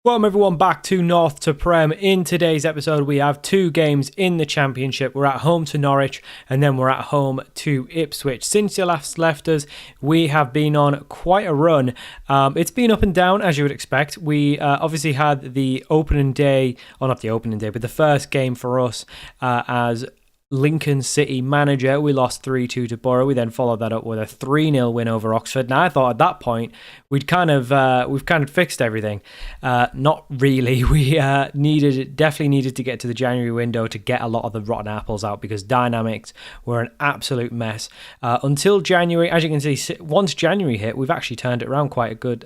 Welcome everyone back to North to Prem. In today's episode we have two games in the Championship. We're at home to Norwich and then we're at home to Ipswich. Since you last left us, we have been on quite a run. It's been up and down as you would expect. We obviously had the opening day, or not the opening day, but the first game for us as Lincoln City manager. We lost 3-2 to Borough. We then followed that up with a 3-0 win over Oxford. Now I thought at that point we've kind of fixed everything. Not really. We definitely needed to get to the January window to get a lot of the rotten apples out because dynamics were an absolute mess until January. As you can see, once January hit, we've actually turned it around quite a good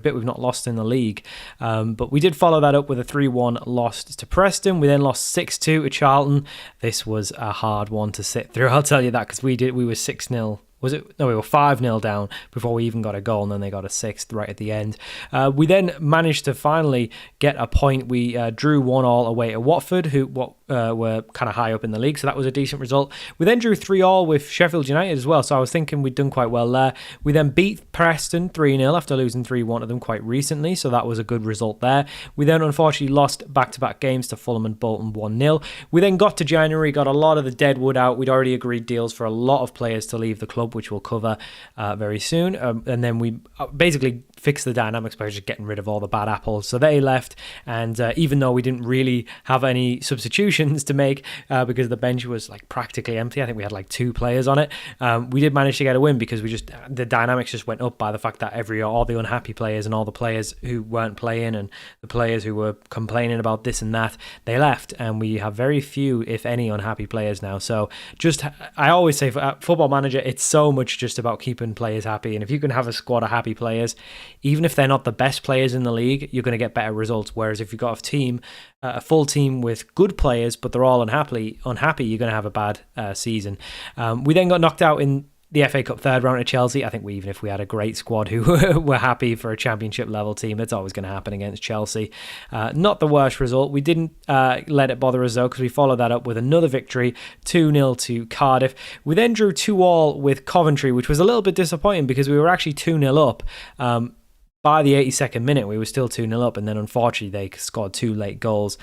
bit. We've not lost in the league, but we did follow that up with a 3-1 loss to Preston. We then lost 6-2 to Charlton. This was a hard one to sit through, I'll tell you that, because we were 6-0. We were 5-0 down before we even got a goal, and then they got a sixth right at the end. We then managed to finally get a point. We drew 1-1 away at Watford, who were kind of high up in the league, so that was a decent result. We then drew 3-3 with Sheffield United as well, so I was thinking we'd done quite well there. We then beat Preston 3-0 after losing 3-1 to them quite recently, so that was a good result there. We then unfortunately lost back-to-back games to Fulham and Bolton 1-0. We then got to January, got a lot of the deadwood out. We'd already agreed deals for a lot of players to leave the club, which we'll cover very soon. And then we basically fixed the dynamics by just getting rid of all the bad apples. So they left, and even though we didn't really have any substitutions to make because the bench was like practically empty, I think we had like 2 players on it, we did manage to get a win because the dynamics just went up by the fact that all the unhappy players and all the players who weren't playing and the players who were complaining about this and that, they left, and we have very few, if any, unhappy players now. So I always say for Football Manager, it's so much just about keeping players happy, and if you can have a squad of happy players, even if they're not the best players in the league, you're going to get better results. Whereas if you've got a full team with good players but they're all unhappy, you're going to have a bad season. We then got knocked out in the FA Cup third round at Chelsea. I think even if we had a great squad who were happy for a championship level team, that's always going to happen against Chelsea. Not the worst result. We didn't let it bother us though, because we followed that up with another victory, 2-0 to Cardiff. We then drew 2-2 with Coventry, which was a little bit disappointing because we were actually 2-0 up. By the 82nd minute, we were still 2-0 up, and then unfortunately they scored 2 late goals.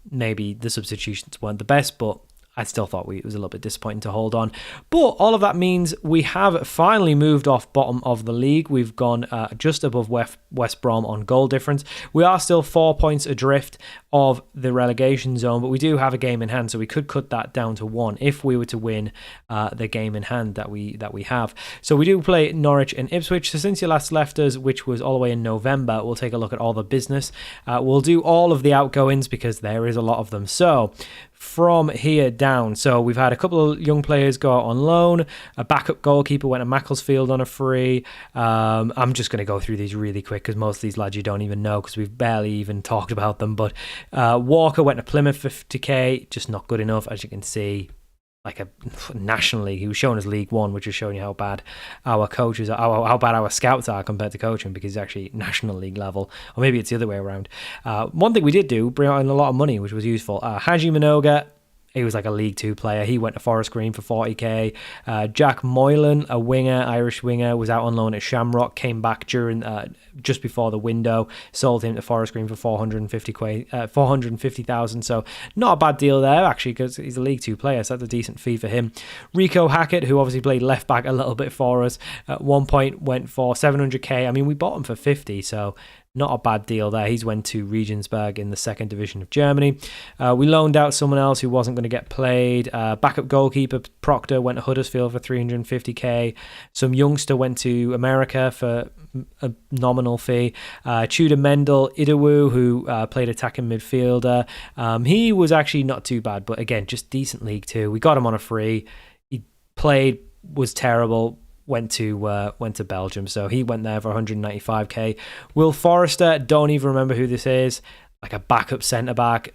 Maybe the substitutions weren't the best, but I still thought it was a little bit disappointing to hold on. But all of that means we have finally moved off bottom of the league. We've gone just above West Brom on goal difference. We are still 4 points adrift of the relegation zone, but we do have a game in hand, so we could cut that down to 1 if we were to win the game in hand that we have. So we do play Norwich and Ipswich. So since you last left us, which was all the way in November, we'll take a look at all the business. We'll do all of the outgoings because there is a lot of them. So from here down, so we've had a couple of young players go out on loan. A backup goalkeeper went to Macclesfield on a free. I'm just going to go through these really quick because most of these lads you don't even know because we've barely even talked about them. But Walker went to Plymouth for 50k, just not good enough, as you can see. Like a National League, he was showing us League One, which is showing you how bad our coaches are, how bad our scouts are compared to coaching, because he's actually National League level, or maybe it's the other way around. One thing we did do, bring out a lot of money, which was useful. Haji Minoga, he was like a League Two player. He went to Forest Green for 40k. Jack Moylan, a winger, Irish winger, was out on loan at Shamrock, came back during just before the window, sold him to Forest Green for 450,000. So not a bad deal there, actually, because he's a League Two player, so that's a decent fee for him. Rico Hackett, who obviously played left back a little bit for us, at one point went for 700k. I mean, we bought him for 50, so not a bad deal there. He's went to Regensburg in the second division of Germany. We loaned out someone else who wasn't going to get played. Backup goalkeeper Proctor went to Huddersfield for 350k. Some youngster went to America for a nominal fee. Tudor Mendel Idawu, who played attacking midfielder. He was actually not too bad, but again, just decent League Two. We got him on a free. He played, was terrible. Went to Belgium, so he went there for 195k. Will Forrester, don't even remember who this is, like a backup centre back.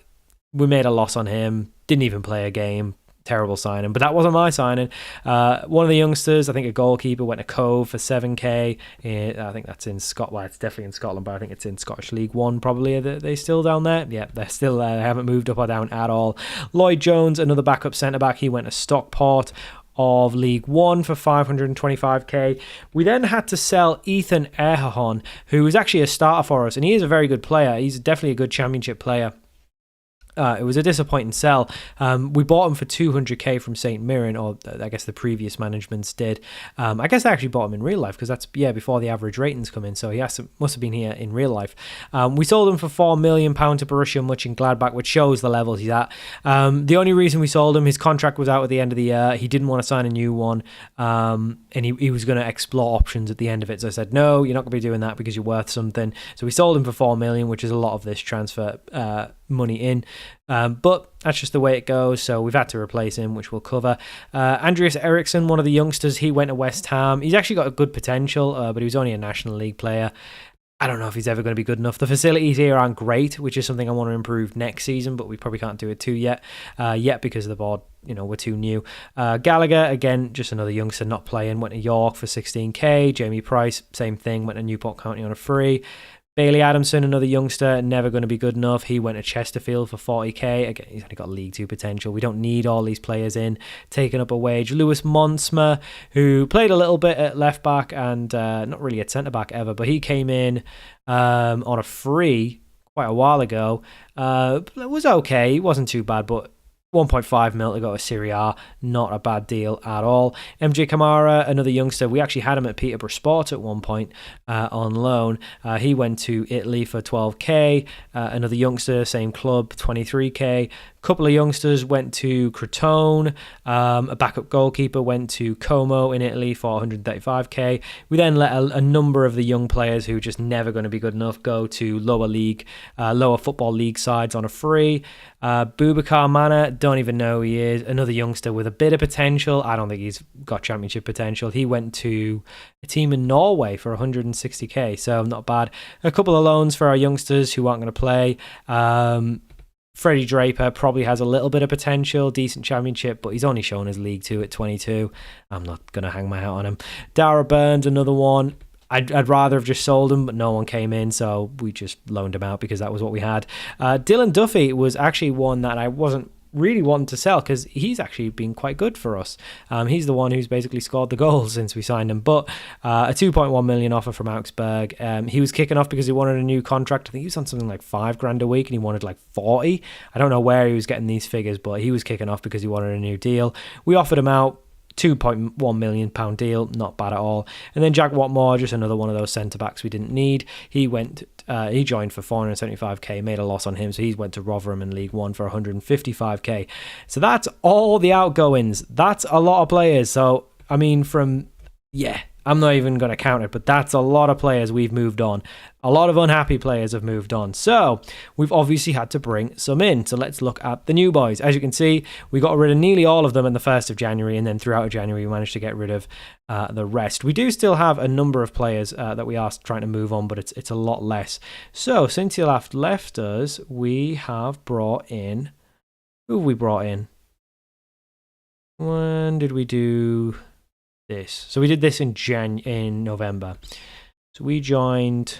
We made a loss on him, didn't even play a game. Terrible signing, but that wasn't my signing. One of the youngsters, I think a goalkeeper, went to Cove for 7k. I think that's in Scotland. Well, it's definitely in Scotland, but I think it's in Scottish League One probably. Are they still down there? Yeah, they're still there. They haven't moved up or down at all. Lloyd Jones, another backup centre back, he went to Stockport of League One for 525k. We then had to sell Ethan Erhahon, who was actually a starter for us, and he is a very good player. He's definitely a good championship player. It was a disappointing sell. We bought him for 200k from St. Mirren, or I guess the previous managements did. I guess they actually bought him in real life, because that's before the average ratings come in, so he must have been here in real life. We sold him for £4 million to Borussia Mönchengladbach, which shows the levels he's at. The only reason we sold him, his contract was out at the end of the year. He didn't want to sign a new one, and he was going to explore options at the end of it. So I said, no, you're not going to be doing that because you're worth something. So we sold him for £4 million, which is a lot of this transfer money in. But that's just the way it goes, so we've had to replace him, which we'll cover. Andreas Eriksson, one of the youngsters, he went to West Ham. He's actually got a good potential, but he was only a National League player. I don't know if he's ever going to be good enough. The facilities here aren't great, which is something I want to improve next season, but we probably can't do it yet because the board, we're too new. Gallagher, again, just another youngster not playing, went to York for 16k. Jamie Price, same thing, went to Newport County on a free. Bailey Adamson, another youngster, never going to be good enough. He went to Chesterfield for 40k. Again, he's only got League 2 potential. We don't need all these players in, taking up a wage. Lewis Monsma, who played a little bit at left back and not really at centre back ever, but he came in on a free quite a while ago. It was okay. It wasn't too bad, but 1.5 mil to go to Serie A, not a bad deal at all. MJ Kamara, another youngster, we actually had him at Peterborough Sport at one point on loan. He went to Italy for 12k. Another youngster, same club, 23k. Couple of youngsters went to Crotone. A backup goalkeeper went to Como in Italy for 135k. We then let a number of the young players who are just never going to be good enough go to lower football league sides on a free. Boubacar Mana, don't even know who he is. Another youngster with a bit of potential. I don't think he's got championship potential. He went to a team in Norway for 160k, so not bad. A couple of loans for our youngsters who aren't going to play. Freddie Draper probably has a little bit of potential, decent championship, but he's only shown his League 2 at 22. I'm not going to hang my hat on him. Dara Burns, another one. I'd rather have just sold him, but no one came in, so we just loaned him out because that was what we had. Dylan Duffy was actually one that I wasn't really wanting to sell because he's actually been quite good for us. He's the one who's basically scored the goals since we signed him, but a 2.1 million offer from Augsburg. He was kicking off because he wanted a new contract. I think he was on something like $5,000 a week and he wanted like 40. I don't know where he was getting these figures, but he was kicking off because he wanted a new deal. We offered him out. £2.1 million deal, not bad at all. And then Jack Watmore, just another one of those centre backs we didn't need. He joined for 475k, made a loss on him, so he went to Rotherham in League One for 155k. So that's all the outgoings. That's a lot of players. So I mean, I'm not even going to count it, but that's a lot of players we've moved on. A lot of unhappy players have moved on. So we've obviously had to bring some in. So let's look at the new boys. As you can see, we got rid of nearly all of them on the 1st of January, and then throughout January, we managed to get rid of the rest. We do still have a number of players that we are trying to move on, but it's a lot less. So since you left us, we have brought in... Who have we brought in? When did we do... this? So we did this in November. So we joined,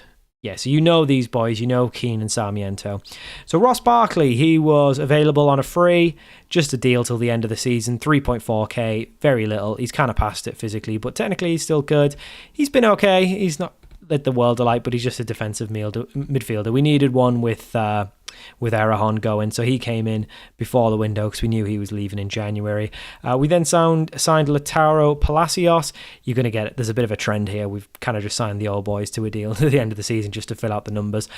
so you know these boys, you know Keane and Sarmiento. So Ross Barkley, he was available on a free, just a deal till the end of the season, 3.4k, very little. He's kind of past it physically, but technically he's still good. He's been okay. He's not lit the world alight, but he's just a defensive midfielder. We needed one with Erhahon going, so he came in before the window because we knew he was leaving in January. We then signed Lautaro Palacios. You're going to get it. There's a bit of a trend here. We've kind of just signed the old boys to a deal at the end of the season just to fill out the numbers.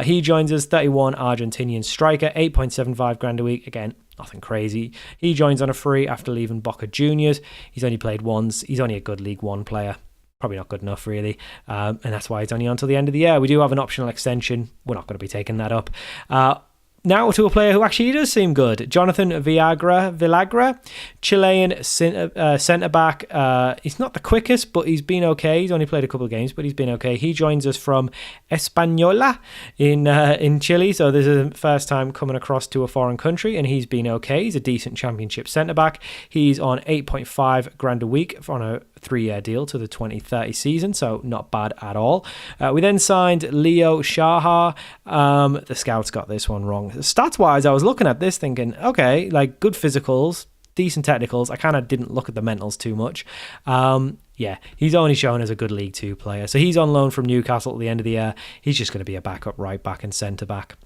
He joins us, 31, Argentinian striker, 8.75 grand a week. Again, nothing crazy. He joins on a free after leaving Boca Juniors. He's only played once. He's only a good League One player. Probably not good enough, really. And that's why he's only on until the end of the year. We do have an optional extension. We're not going to be taking that up. Now to a player who actually does seem good. Jonathan Villagra, Chilean centre-back. He's not the quickest, but he's been okay. He's only played a couple of games, but he's been okay. He joins us from Española in Chile, so this is the first time coming across to a foreign country, and he's been okay. He's a decent championship centre-back. He's on 8.5 grand a week on a 3-year deal to the 2030 season, so not bad at all. We then signed Leo Shahar. The scouts got this one wrong. Stats-wise, I was looking at this thinking, okay, like good physicals, decent technicals. I kind of didn't look at the mentals too much. Yeah, he's only shown as a good League Two player. So he's on loan from Newcastle at the end of the year. He's just going to be a backup right back and centre back.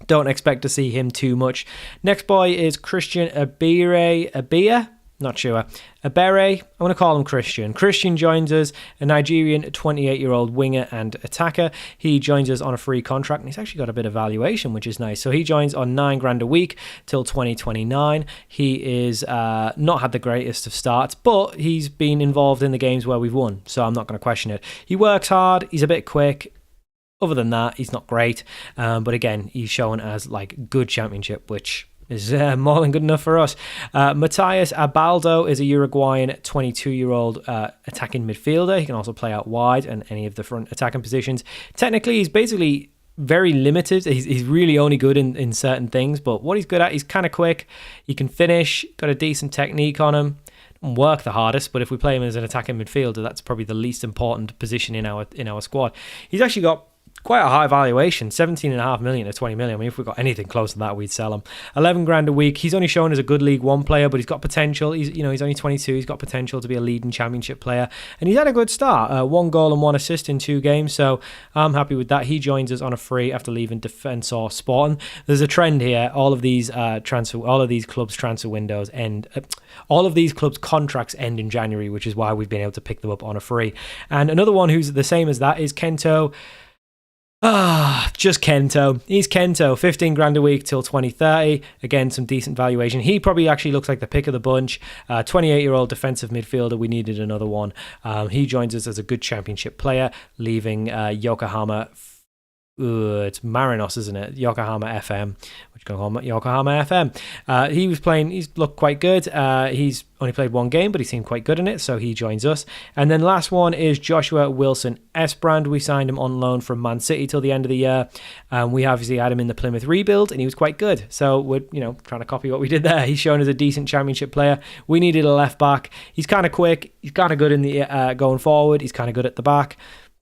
Don't expect to see him too much. Next boy is Christian Abia. Not sure. Abere, I'm going to call him Christian. Christian joins us, a Nigerian 28-year-old winger and attacker. He joins us on a free contract, and he's actually got a bit of valuation, which is nice. So he joins on $9,000 a week till 2029. He is not had the greatest of starts, but he's been involved in the games where we've won, so I'm not going to question it. He works hard. He's a bit quick. Other than that, he's not great. But again, he's shown as like good championship, which is more than good enough for us. Matthias Abaldo is a Uruguayan 22-year-old attacking midfielder. He can also play out wide and any of the front attacking positions. Technically, he's basically very limited. He's really only good in certain things, but what he's good at, he's kind of quick. He can finish, got a decent technique on him. Doesn't work the hardest, but if we play him as an attacking midfielder, that's probably the least important position in our squad. He's actually got quite a high valuation, 17.5 million to 20 million. I mean, if we got anything close to that, we'd sell him. $11,000 a week. He's only shown as a good League One player, but he's got potential. He's only 22. He's got potential to be a leading championship player, and he's had a good start. 1 goal and 1 assist in 2 games, so I'm happy with that. He joins us on a free after leaving Defensor Sporting. There's a trend here. All of these clubs' transfer windows end. All of these clubs' contracts end in January, which is why we've been able to pick them up on a free. And another one who's the same as that is Kento. Just Kento. He's Kento. $15,000 a week till 2030. Again, some decent valuation. He probably actually looks like the pick of the bunch. 28-year-old defensive midfielder. We needed another one. He joins us as a good championship player, leaving Yokohama. It's Marinos, isn't it? Yokohama FM. Which can call him Yokohama FM. He was playing. He's looked quite good. He's only played 1 game, but he seemed quite good in it, so he joins us. And then last one is Joshua Wilson Esbrand. We signed him on loan from Man City till the end of the year. We obviously had him in the Plymouth rebuild, and he was quite good. So we're trying to copy what we did there. He's shown as a decent championship player. We needed a left back. He's kind of quick. He's kind of good in the going forward. He's kind of good at the back.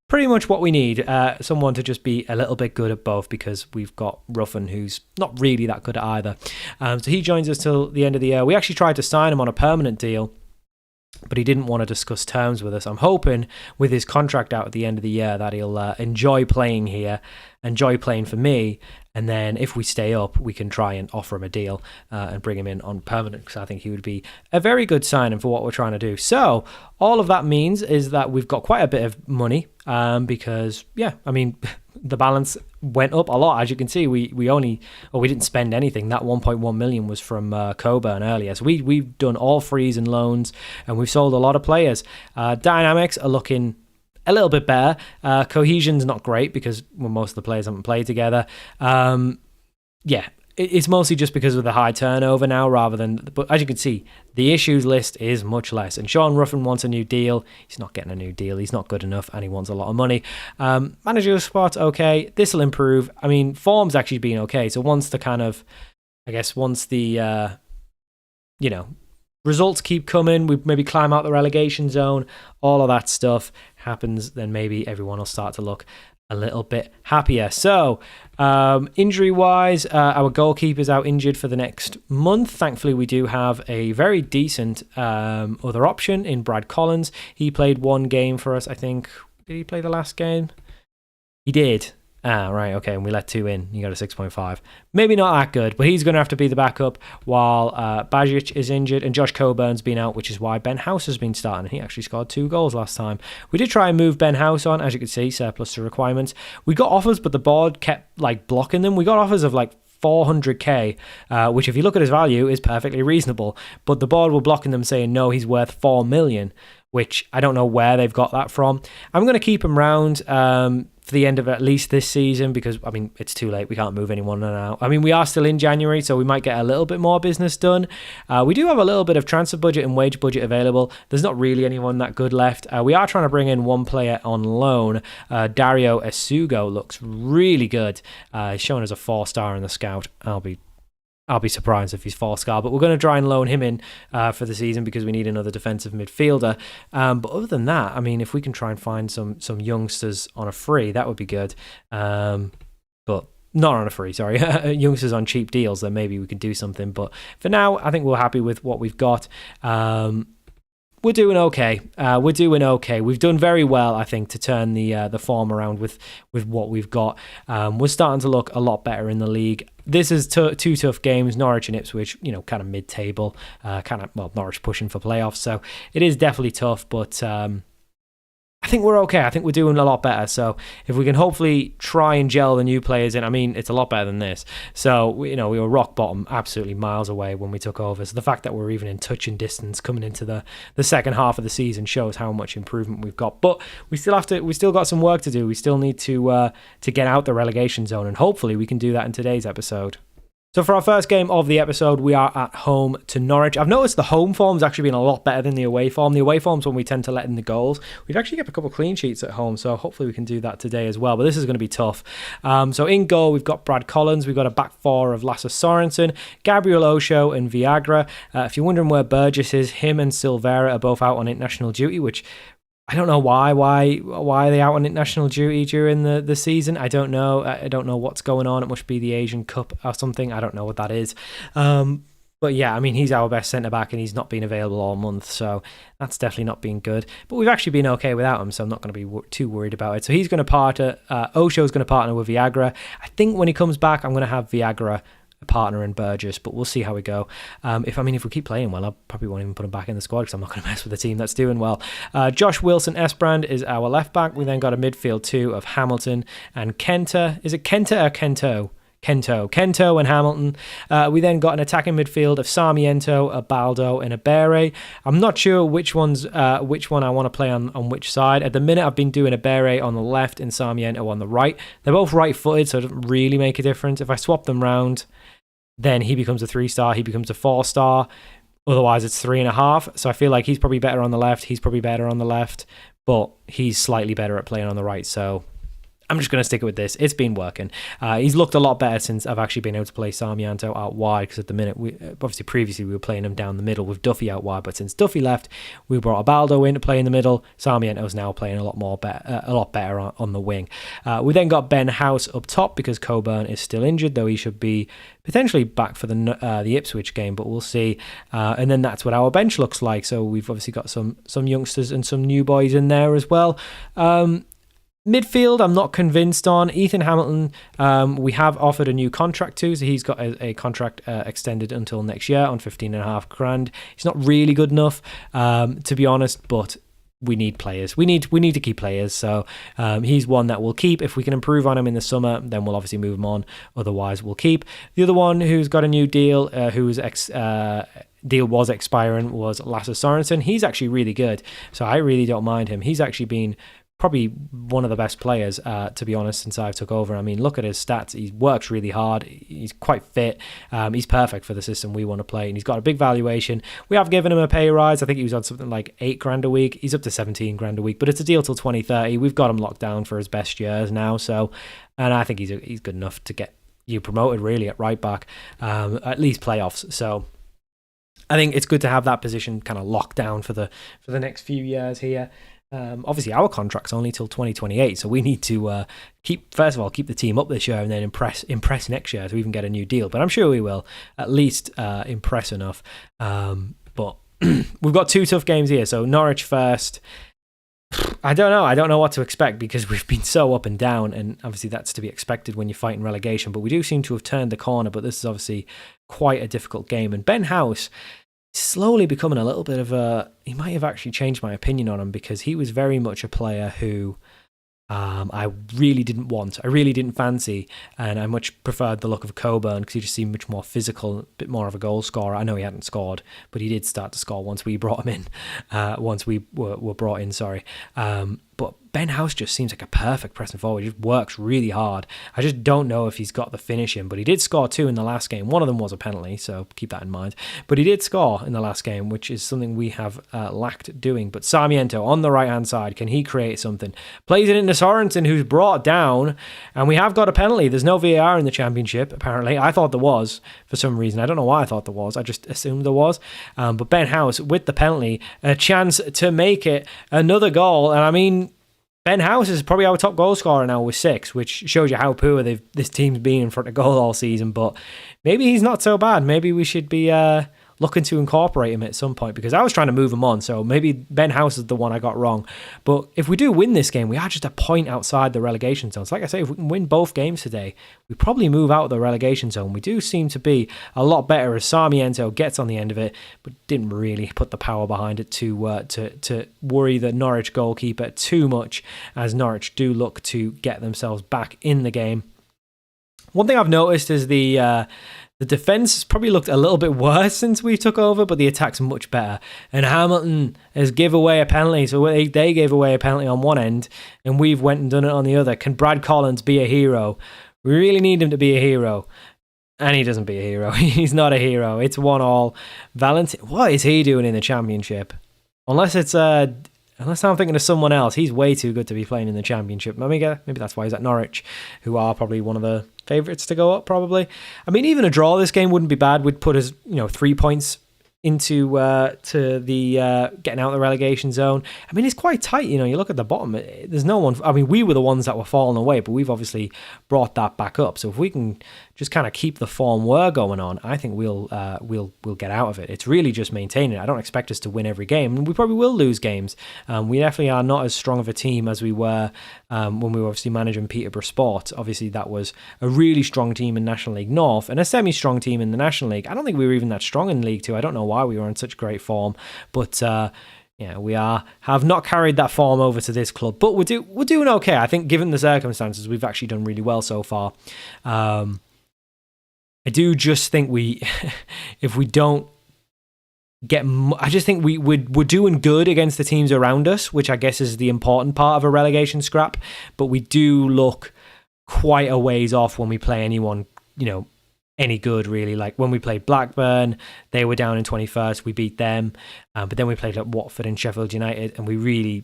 Pretty much what we need, someone to just be a little bit good at both, because we've got Ruffin, who's not really that good at either. So he joins us till the end of the year. We actually tried to sign him on a permanent deal, but he didn't want to discuss terms with us. I'm hoping with his contract out at the end of the year that he'll enjoy playing here, enjoy playing for me, and then if we stay up, we can try and offer him a deal and bring him in on permanent, because I think he would be a very good signing for what we're trying to do. So all of that means is that we've got quite a bit of money because, the balance went up a lot. As you can see, we didn't spend anything. That 1.1 million was from Coburn earlier. So we've done all frees and loans, and we've sold a lot of players. Dynamics are looking a little bit better. Cohesion's not great because most of the players haven't played together. It's mostly just because of the high turnover now, but as you can see, the issues list is much less. And Sean Ruffin wants a new deal. He's not getting a new deal. He's not good enough, and he wants a lot of money. Managerial spot's okay. This will improve. I mean, form's actually been okay. So once the results keep coming, we maybe climb out the relegation zone, all of that stuff happens, then maybe everyone will start to look a little bit happier. So injury-wise, our goalkeeper's out injured for the next month. Thankfully, we do have a very decent other option in Brad Collins. He played 1 game for us, I think. Did he play the last game? He did. Right, okay, and we let 2 in. You got a 6.5. Maybe not that good, but he's going to have to be the backup while Bajic is injured, and Josh Coburn's been out, which is why Ben House has been starting. He actually scored 2 goals last time. We did try and move Ben House on, as you can see, surplus to requirements. We got offers, but the board kept blocking them. We got offers of 400k, which if you look at his value is perfectly reasonable, but the board were blocking them, saying no, he's worth 4 million, which I don't know where they've got that from. I'm going to keep him round for the end of at least this season, because it's too late. We can't move anyone now. We are still in January, so we might get a little bit more business done. We do have a little bit of transfer budget and wage budget available. There's not really anyone that good left. We are trying to bring in 1 player on loan. Dario Esugo looks really good. He's shown as a 4-star in the scout. I'll be surprised if he's 4-star, but we're going to try and loan him in for the season because we need another defensive midfielder. But other than that, if we can try and find some youngsters on a free, that would be good. But not on a free, sorry, youngsters on cheap deals, then maybe we could do something. But for now, I think we're happy with what we've got. We're doing okay. We've done very well, I think, to turn the form around with what we've got. We're starting to look a lot better in the league. This is two tough games, Norwich and Ipswich, kind of mid-table, Norwich pushing for playoffs. So it is definitely tough, but I think we're okay. I think we're doing a lot better. So if we can hopefully try and gel the new players in, I mean, it's a lot better than this. So, we were rock bottom, absolutely miles away when we took over. So the fact that we're even in touching distance coming into the second half of the season shows how much improvement we've got. But we still got some work to do. We still need to get out the relegation zone, and hopefully we can do that in today's episode. So for our first game of the episode, we are at home to Norwich. I've noticed the home form's actually been a lot better than the away form. The away form's when we tend to let in the goals. We've actually got a couple of clean sheets at home, so hopefully we can do that today as well. But this is going to be tough. So in goal, we've got Brad Collins. We've got a back four of Lasse Sorensen, Gabriel Osho and Viagra. If you're wondering where Burgess is, him and Silvera are both out on international duty, which I don't know why are they out on international duty during the season. I don't know. I don't know what's going on. It must be the Asian Cup or something. I don't know what that is. But yeah, I mean, he's our best centre-back and he's not been available all month, so that's definitely not been good. But we've actually been okay without him, so I'm not going to be too worried about it. So he's going to Osho's going to partner with Viagra. I think when he comes back, I'm going to have Viagra a partner in Burgess, but we'll see how we go. If we keep playing well, I probably won't even put him back in the squad because I'm not going to mess with a team that's doing well. Josh Wilson Esbrand is our left back. We then got a midfield two of Hamilton and Kenta. Is it Kenta or Kento? Kento and Hamilton. We then got an attacking midfield of Sarmiento, a Baldo, and a Bere. I'm not sure which one I want to play on which side. At the minute, I've been doing a Bere on the left and Sarmiento on the right. They're both right-footed, so it doesn't really make a difference. If I swap them round, then he becomes a 3-star, he becomes a 4-star. Otherwise, it's 3.5. So I feel like he's probably better on the left. He's probably better on the left, but he's slightly better at playing on the right. So I'm just going to stick with this. It's been working. He's looked a lot better since I've actually been able to play Sarmiento out wide, because at the minute, previously we were playing him down the middle with Duffy out wide, but since Duffy left, we brought Baldo in to play in the middle. Sarmiento's now playing a lot better on the wing. We then got Ben House up top because Coburn is still injured, though he should be potentially back for the Ipswich game, but we'll see. And then that's what our bench looks like. So we've obviously got some youngsters and some new boys in there as well. Midfield, I'm not convinced on. Ethan Hamilton, we have offered a new contract to, so he's got a contract extended until next year on $15,500. He's not really good enough, to be honest, but we need players. We need to keep players, so he's one that we'll keep. If we can improve on him in the summer, then we'll obviously move him on. Otherwise, we'll keep. The other one who's got a new deal, deal was expiring, was Lasse Sorensen. He's actually really good, so I really don't mind him. He's actually been probably one of the best players, to be honest, since I've took over. I mean, look at his stats. He works really hard. He's quite fit. He's perfect for the system we want to play, and he's got a big valuation. We have given him a pay rise. I think he was on something like $8,000 a week. He's up to $17,000 a week, but it's a deal till 2030. We've got him locked down for his best years now. So, and I think he's good enough to get you promoted really at right back, at least playoffs. So I think it's good to have that position kind of locked down for the next few years here. Obviously, our contract's only till 2028, so we need to keep the team up this year and then impress next year to even get a new deal. But I'm sure we will at least impress enough. But we've got two tough games here. So Norwich first. I don't know what to expect because we've been so up and down, and obviously that's to be expected when you're fighting relegation. But we do seem to have turned the corner. But this is obviously quite a difficult game. And Ben House slowly becoming a little bit of he might have actually changed my opinion on him, because he was very much a player who I really didn't want. I really didn't fancy, and I much preferred the look of Coburn because he just seemed much more physical, a bit more of a goal scorer. I know he hadn't scored, but he did start to score once we brought him in, once we were brought in, sorry. But Ben House just seems like a perfect pressing forward. He just works really hard. I just don't know if he's got the finish in, but he did score 2 in the last game. One of them was a penalty, so keep that in mind. But he did score in the last game, which is something we have lacked doing. But Sarmiento on the right-hand side, can he create something? Plays it into Sorensen, who's brought down, and we have got a penalty. There's no VAR in the Championship, apparently. I thought there was, for some reason. I don't know why I thought there was. I just assumed there was. But Ben House, with the penalty, a chance to make it another goal. And I mean, Ben House is probably our top goal scorer now with 6, which shows you how poor this team's been in front of goal all season. But maybe he's not so bad. Maybe we should be looking to incorporate him at some point, because I was trying to move him on. So maybe Ben House is the one I got wrong. But if we do win this game, we are just a point outside the relegation zone. So like I say, if we can win both games today, we probably move out of the relegation zone. We do seem to be a lot better as Sarmiento gets on the end of it, but didn't really put the power behind it to worry the Norwich goalkeeper too much, as Norwich do look to get themselves back in the game. One thing I've noticed is the defence has probably looked a little bit worse since we took over, but the attack's much better. And Hamilton has give away a penalty, so they gave away a penalty on one end, and we've went and done it on the other. Can Brad Collins be a hero? We really need him to be a hero. And he doesn't be a hero. He's not a hero. It's 1-1. Valentin, what is he doing in the Championship? Unless I'm thinking of someone else. He's way too good to be playing in the Championship. Maybe that's why he's at Norwich, who are probably one of the favourites to go up, probably. I mean, even a draw this game wouldn't be bad. We'd put us, 3 points into to the getting out of the relegation zone. I mean, it's quite tight. You look at the bottom. There's no one. I mean, we were the ones that were falling away, but we've obviously brought that back up. So if we can just kind of keep the form we're going on, I think we'll get out of it. It's really just maintaining it. I don't expect us to win every game, and we probably will lose games. We definitely are not as strong of a team as we were when we were obviously managing Peterborough Sport. Obviously, that was a really strong team in National League North and a semi-strong team in the National League. I don't think we were even that strong in League Two. I don't know why we were in such great form, but we have not carried that form over to this club. But we're doing okay. I think, given the circumstances, we've actually done really well so far. I do just think if we don't get, I just think we're doing good against the teams around us, which I guess is the important part of a relegation scrap. But we do look quite a ways off when we play anyone, any good, really. Like when we played Blackburn, they were down in 21st, we beat them. But then we played at Watford and Sheffield United, and we really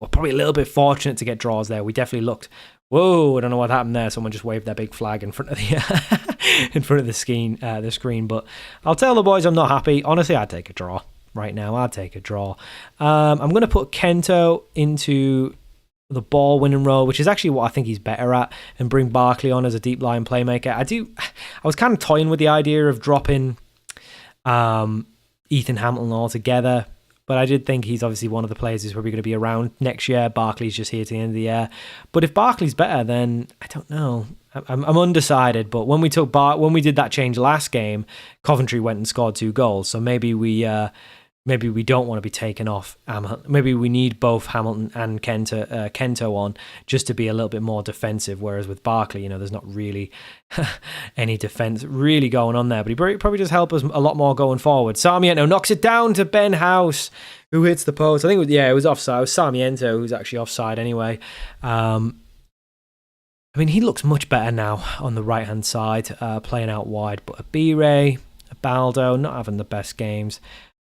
were probably a little bit fortunate to get draws there. We definitely looked, whoa, I don't know what happened there. Someone just waved their big flag in front of the screen. But I'll tell the boys I'm not happy. Honestly, I'd take a draw right now. I'd take a draw. I'm going to put Kento into the ball winning role, which is actually what I think he's better at, and bring Barkley on as a deep line playmaker. I was kind of toying with the idea of dropping Ethan Hamilton altogether, but I did think he's obviously one of the players who's probably going to be around next year. Barkley's just here to the end of the year. But if Barkley's better, then I don't know. I'm undecided. But when we did that change last game, Coventry went and scored 2 goals. So maybe we don't want to be taken off. Maybe we need both Hamilton and Kento on just to be a little bit more defensive. Whereas with Barkley, there's not really any defense really going on there. But he probably just help us a lot more going forward. Sarmiento knocks it down to Ben House, who hits the post. I think it was offside. It was Sarmiento who's actually offside anyway. I mean, he looks much better now on the right-hand side, playing out wide. But Abire, Baldo, not having the best games.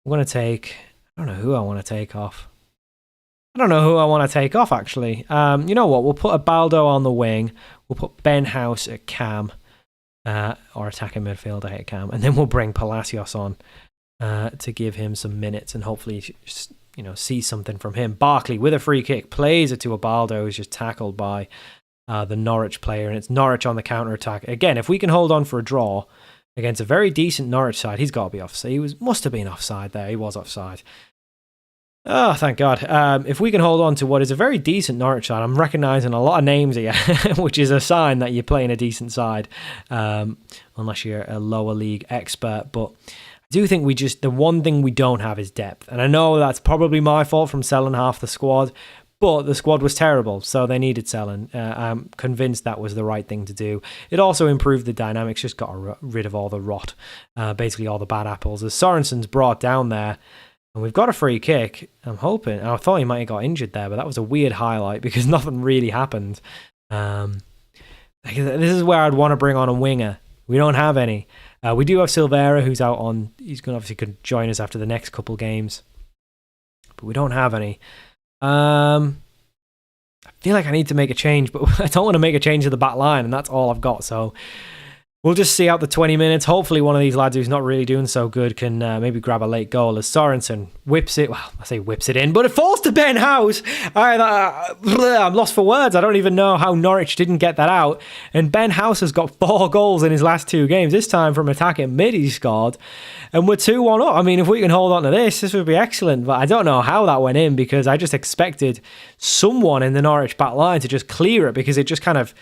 I'm going to take, I don't know who I want to take off. Actually. You know what? We'll put a Baldo on the wing. We'll put Ben House at cam, or attacking midfield. I hate cam. And then we'll bring Palacios on to give him some minutes and hopefully see something from him. Barkley with a free kick plays it to a Baldo who's just tackled by the Norwich player, and it's Norwich on the counter-attack. Again, if we can hold on for a draw against a very decent Norwich side, he's got to be offside. Must have been offside there. He was offside. Oh, thank God. If we can hold on to what is a very decent Norwich side, I'm recognising a lot of names here, which is a sign that you're playing a decent side, unless you're a lower league expert. But I do think the one thing we don't have is depth. And I know that's probably my fault from selling half the squad, but the squad was terrible, so they needed selling. I'm convinced that was the right thing to do. It also improved the dynamics, just got rid of all the rot, basically all the bad apples. As Sorensen's brought down there, and we've got a free kick, I'm hoping. I thought he might have got injured there, but that was a weird highlight because nothing really happened. This is where I'd want to bring on a winger. We don't have any. We do have Silvera, who's out on... He's going to obviously join us after the next couple games. But we don't have any. I feel like I need to make a change, but I don't want to make a change to the back line, and that's all I've got. So We'll just see out the 20 minutes. Hopefully one of these lads who's not really doing so good can maybe grab a late goal as Sorensen whips it. Well, I say whips it in, but it falls to Ben House. I'm lost for words. I don't even know how Norwich didn't get that out. And Ben House has got 4 goals in his last 2 games. This time from attacking mid he scored. And we're 2-1 up. I mean, if we can hold on to this would be excellent. But I don't know how that went in, because I just expected someone in the Norwich back line to just clear it, because it just kind of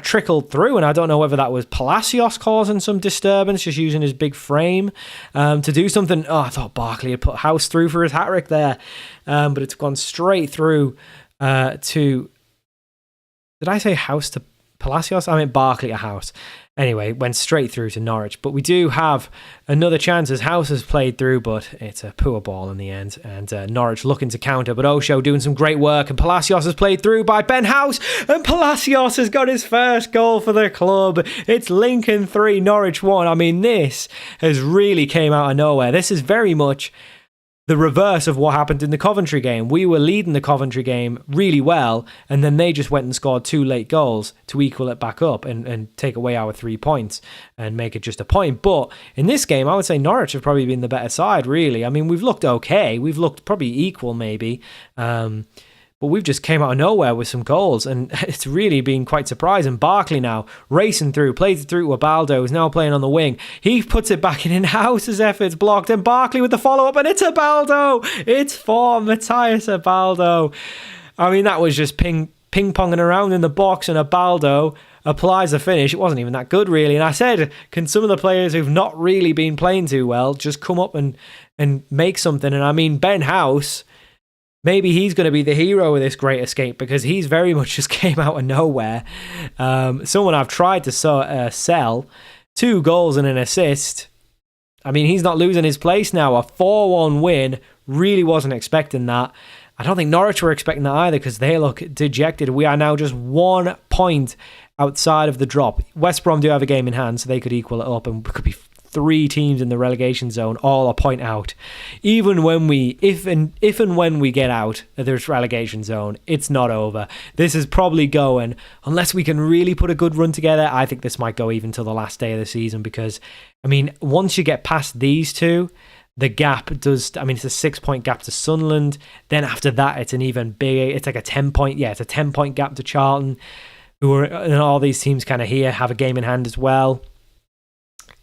trickled through, and I don't know whether that was Palacios causing some disturbance, just using his big frame to do something. Oh, I thought Barkley had put House through for his hat-trick there, but it's gone straight through to... Did I say House to Palacios? I meant Barkley to House. Anyway, went straight through to Norwich. But we do have another chance as House has played through, but it's a poor ball in the end. And Norwich looking to counter, but Osho doing some great work. And Palacios has played through by Ben House. And Palacios has got his first goal for the club. It's Lincoln 3, Norwich 1. I mean, this has really came out of nowhere. This is very much the reverse of what happened in the Coventry game. We were leading the Coventry game really well, and then they just went and scored 2 late goals to equal it back up and take away our 3 points and make it just a point. But in this game, I would say Norwich have probably been the better side, really. I mean, we've looked okay. We've looked probably equal, maybe. But we've just came out of nowhere with some goals, and it's really been quite surprising. Barkley now racing through, plays it through to Ubaldo, who's now playing on the wing. He puts it back in House's efforts blocked, and Barkley with the follow-up, and it's Ubaldo! It's for Matthias Ubaldo. I mean, that was just ping-ponging around in the box, and Ubaldo applies the finish. It wasn't even that good, really. And I said, can some of the players who've not really been playing too well just come up and make something? And I mean, Ben House... maybe he's going to be the hero of this great escape, because he's very much just came out of nowhere. Someone I've tried to sell 2 goals and an assist. I mean, he's not losing his place now. A 4-1 win. Really wasn't expecting that. I don't think Norwich were expecting that either, because they look dejected. We are now just 1 point outside of the drop. West Brom do have a game in hand, so they could equal it up, and could be 3 teams in the relegation zone, all a point out. Even when if and when we get out of this relegation zone, it's not over. This is probably going, unless we can really put a good run together, I think this might go even till the last day of the season, because, I mean, once you get past these 2, the gap does, I mean, it's a 6-point gap to Sunderland. Then after that, it's an even bigger, it's like a 10-point, it's a 10-point gap to Charlton, and all these teams kind of here have a game in hand as well.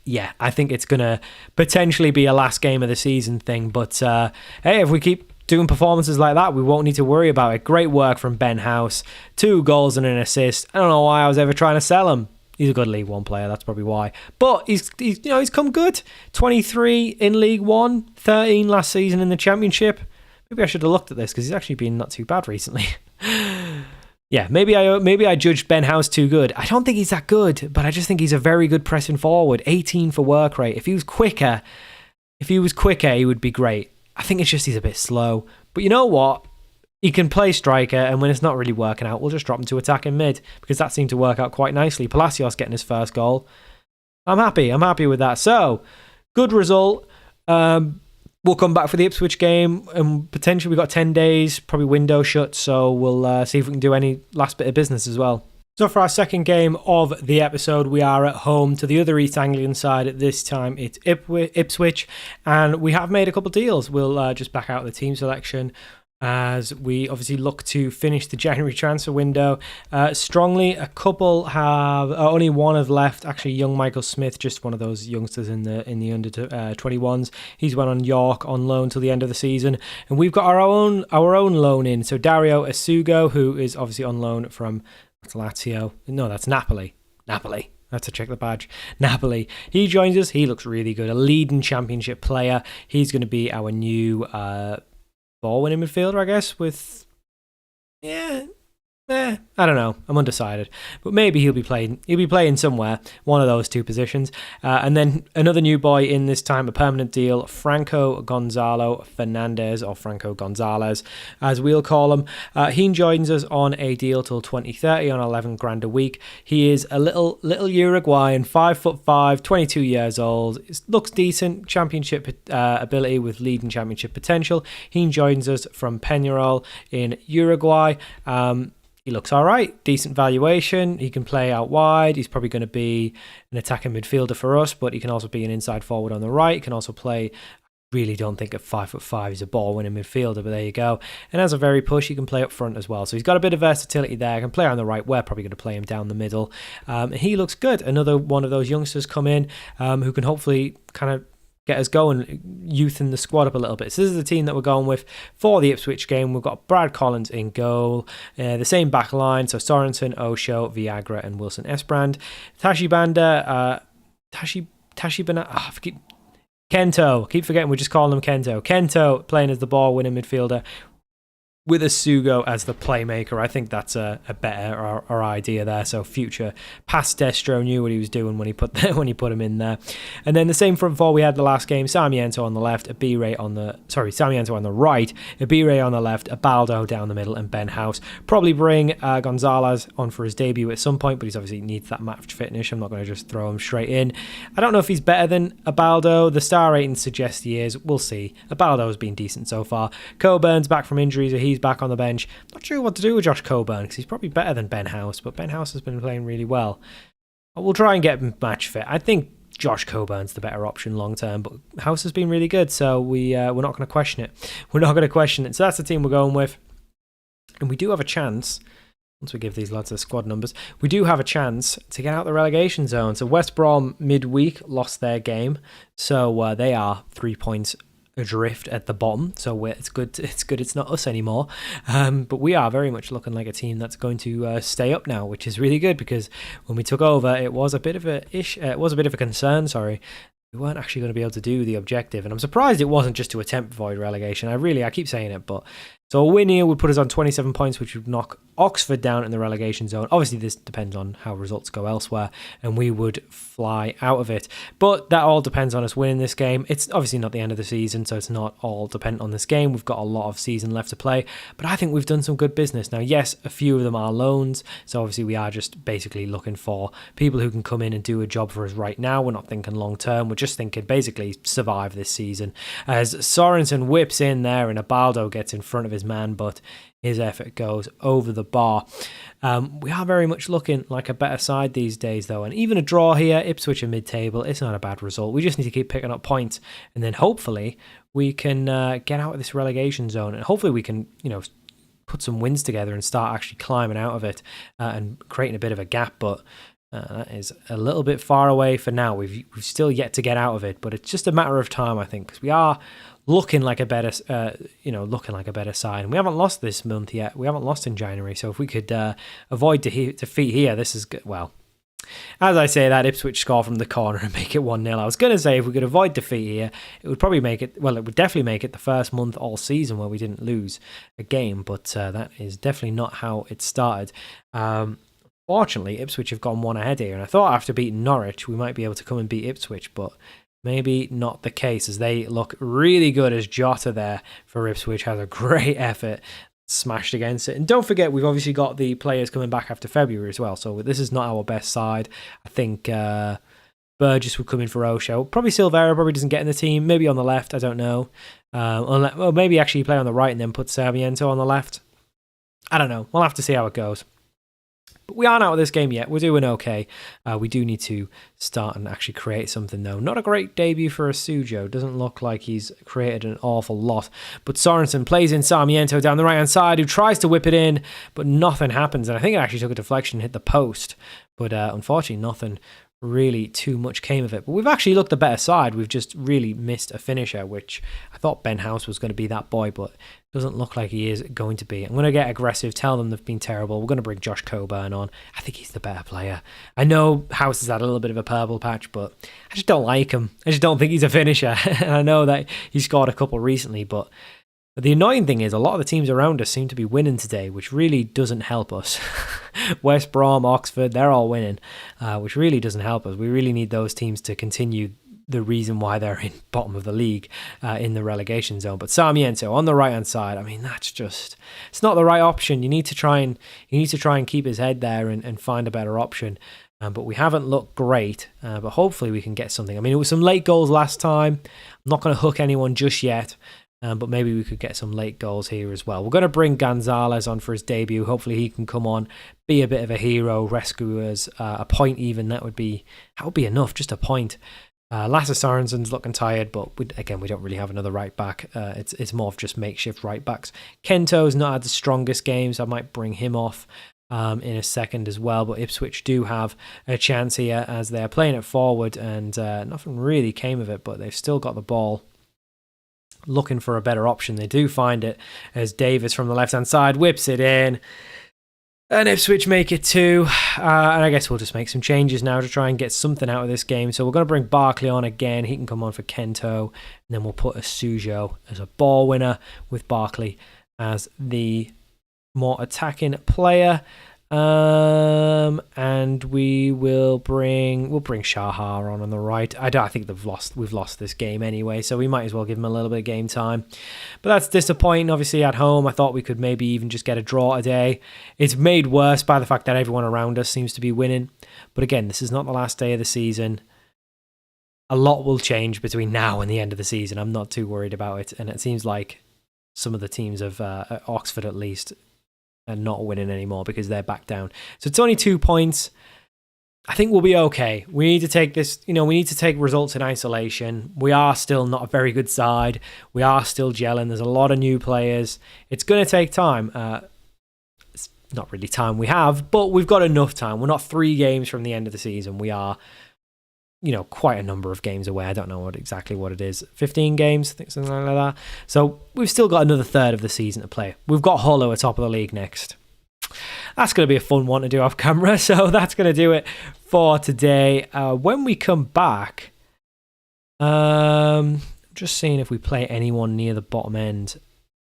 Yeah, I think it's going to potentially be a last game of the season thing. But hey, if we keep doing performances like that, we won't need to worry about it. Great work from Ben House. 2 goals and an assist. I don't know why I was ever trying to sell him. He's a good League One player, that's probably why. But he's come good. 23 in League One, 13 last season in the Championship. Maybe I should have looked at this, because he's actually been not too bad recently. Yeah, maybe I judged Ben House too good. I don't think he's that good, but I just think he's a very good pressing forward. 18 for work rate. If he was quicker, he would be great. I think it's just he's a bit slow. But you know what? He can play striker, and when it's not really working out, we'll just drop him to attacking mid, because that seemed to work out quite nicely. Palacios getting his first goal. I'm happy with that. So, good result. We'll come back for the Ipswich game, and potentially we've got 10 days, probably window shut, so we'll see if we can do any last bit of business as well. So for our second game of the episode, we are at home to the other East Anglian side. At this time, it's Ipswich, and we have made a couple of deals. We'll just back out the team selection as we obviously look to finish the January transfer window strongly. A couple have only one have left. Actually, young Michael Smith, just one of those youngsters in the under 21s. He's went on York on loan till the end of the season, and we've got our own loan in. So Dario Asugo, who is obviously on loan from Lazio. No, that's Napoli. I have to check the badge. Napoli. He joins us. He looks really good. A leading Championship player. He's going to be our new ball-winning midfielder, I guess, with... I don't know. I'm undecided. But maybe he'll be playing somewhere, one of those 2 positions. And then another new boy in this time, a permanent deal, Franco Gonzalo Fernandez, or Franco Gonzalez, as we'll call him. He joins us on a deal till 2030 on 11 grand a week. He is a little Uruguayan, 5'5", 22 years old. Looks decent, Championship ability with leading Championship potential. He joins us from Peñarol in Uruguay. he looks all right, decent valuation. He can play out wide. He's probably going to be an attacking midfielder for us, but he can also be an inside forward on the right. He can also play, really don't think at 5'5" he's a ball-winning midfielder, but there you go. And as a very push, he can play up front as well. So he's got a bit of versatility there. He can play on the right. We're probably going to play him down the middle. He looks good. Another one of those youngsters come in who can hopefully kind of get us going, youthing the squad up a little bit. So this is the team that we're going with for the Ipswich game. We've got Brad Collins in goal, the same back line, so Sorensen, Osho, Viagra, and Wilson Esbrand. Tashi Banda, Kento, keep forgetting we're just calling him Kento. Kento playing as the ball-winning midfielder, with Asugo as the playmaker. I think that's a better idea there. So future past Destro knew what he was doing when he put him in there. And then the same front four we had the last game: Sarmiento on the left, Sarmiento on the right, Abire on the left, Abaldo down the middle, and Ben House. Probably bring Gonzalez on for his debut at some point, but he's obviously needs that match fitness. I'm not going to just throw him straight in. I don't know if he's better than Abaldo. The star rating suggests he is. We'll see. Abaldo's been decent so far. Coburn's back from injury, so he's back on the bench. Not sure what to do with Josh Coburn because he's probably better than Ben House, but Ben House has been playing really well. We'll try and get him match fit. I think Josh Coburn's the better option long term, but House has been really good, so we're not going to question it. We're not going to question it. So that's the team we're going with, and we do have a chance. Once we give these lads their squad numbers, we do have a chance to get out the relegation zone. So West Brom midweek lost their game, so they are 3 points adrift at the bottom, so it's good it's not us anymore, but we are very much looking like a team that's going to stay up now, which is really good, because when we took over it was a bit of a concern. We weren't actually going to be able to do the objective, and I'm surprised it wasn't just to attempt void relegation. I keep saying it, but so a win here would put us on 27 points, which would knock Oxford down in the relegation zone. Obviously, this depends on how results go elsewhere, and we would fly out of it. But that all depends on us winning this game. It's obviously not the end of the season, so it's not all dependent on this game. We've got a lot of season left to play, but I think we've done some good business. Now, yes, a few of them are loans, so obviously we are just basically looking for people who can come in and do a job for us right now. We're not thinking long term. We're just thinking basically survive this season. As Sorensen whips in there and Abaldo gets in front of his man, but his effort goes over the bar. We are very much looking like a better side these days, though, and even a draw here, Ipswich are mid-table, it's not a bad result. We just need to keep picking up points, and then hopefully we can get out of this relegation zone, and hopefully we can, put some wins together and start actually climbing out of it and creating a bit of a gap. But that is a little bit far away for now. We've still yet to get out of it, but it's just a matter of time, I think, because we are looking like a better side, and we haven't lost this month yet. We haven't lost in January, so if we could avoid defeat here, this is good. Well, as I say that, Ipswich score from the corner and make it 1-0. I was going to say if we could avoid defeat here, it would definitely make it the first month all season where we didn't lose a game, but that is definitely not how it started. Fortunately, Ipswich have gone one ahead here, and I thought after beating Norwich we might be able to come and beat Ipswich, but maybe not the case, as they look really good. As Jota there for Ipswich has a great effort, smashed against it. And don't forget, we've obviously got the players coming back after February as well, so this is not our best side. I think Burgess would come in for Osho. Probably Silvera probably doesn't get in the team, maybe on the left, I don't know. Or maybe actually play on the right and then put Sarmiento on the left. I don't know, we'll have to see how it goes. But we aren't out of this game yet. We're doing okay. We do need to start and actually create something, though. Not a great debut for Asujo. Doesn't look like he's created an awful lot. But Sorensen plays in Sarmiento down the right-hand side, who tries to whip it in, but nothing happens. And I think it actually took a deflection and hit the post. But unfortunately, nothing really too much came of it. But we've actually looked the better side. We've just really missed a finisher, which I thought Ben House was going to be that boy, but doesn't look like he is going to be. I'm going to get aggressive, tell them they've been terrible. We're going to bring Josh Coburn on. I think he's the better player. I know House has had a little bit of a purple patch, but I just don't like him. I just don't think he's a finisher. And I know that he scored a couple recently, but the annoying thing is a lot of the teams around us seem to be winning today, which really doesn't help us. West Brom, Oxford, they're all winning, which really doesn't help us. We really need those teams to continue the reason why they're in bottom of the league in the relegation zone. But Sarmiento on the right hand side, I mean, that's just, it's not the right option. You need to try and keep his head there and find a better option. But we haven't looked great, but hopefully we can get something. I mean, it was some late goals last time. I'm not going to hook anyone just yet. But maybe we could get some late goals here as well. We're going to bring Gonzalez on for his debut. Hopefully he can come on, be a bit of a hero, rescue us. A point even, that would be enough, just a point. Lasse Sorensen's looking tired, but we don't really have another right back. It's more of just makeshift right backs. Kento's not had the strongest games. I might bring him off in a second as well. But Ipswich do have a chance here as they're playing it forward, and nothing really came of it, but they've still got the ball. Looking for a better option. They do find it as Davis from the left-hand side whips it in. And Ipswich make it 2. And I guess we'll just make some changes now to try and get something out of this game. So we're going to bring Barkley on again. He can come on for Kento. And then we'll put Asujo as a ball winner with Barkley as the more attacking player. And we'll bring Shahar on the right. I think we've lost this game anyway, so we might as well give him a little bit of game time. But that's disappointing. Obviously at home, I thought we could maybe even just get a draw today. It's made worse by the fact that everyone around us seems to be winning. But again, this is not the last day of the season. A lot will change between now and the end of the season. I'm not too worried about it. And it seems like some of the teams of Oxford at least and not winning anymore because they're back down. So it's only 2 points. I think we'll be okay. We need to take this, we need to take results in isolation. We are still not a very good side. We are still gelling. There's a lot of new players. It's going to take time. It's not really time we have, but we've got enough time. We're not 3 games from the end of the season. We are, quite a number of games away. I don't know exactly what it is. 15 games, I think, something like that. So we've still got another third of the season to play. We've got Hollow at top of the league next. That's going to be a fun one to do off camera. So that's going to do it for today. When we come back, just seeing if we play anyone near the bottom end.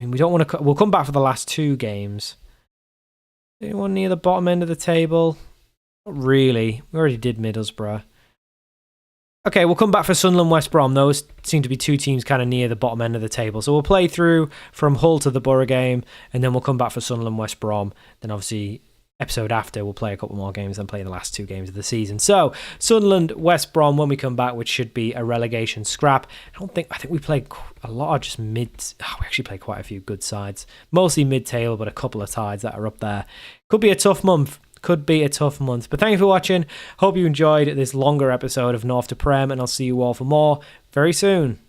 I mean, we don't want to. We'll come back for the last 2 games. Anyone near the bottom end of the table? Not really. We already did Middlesbrough. Okay, we'll come back for Sunderland West Brom. Those seem to be 2 teams kind of near the bottom end of the table. So we'll play through from Hull to the Borough game, and then we'll come back for Sunderland West Brom. Then obviously, episode after, we'll play a couple more games and play the last 2 games of the season. So Sunderland West Brom when we come back, which should be a relegation scrap. I think we played a lot of just mid. We actually played quite a few good sides, mostly mid-table, but a couple of sides that are up there. Could be a tough month. But thank you for watching. Hope you enjoyed this longer episode of North to Prem, and I'll see you all for more very soon.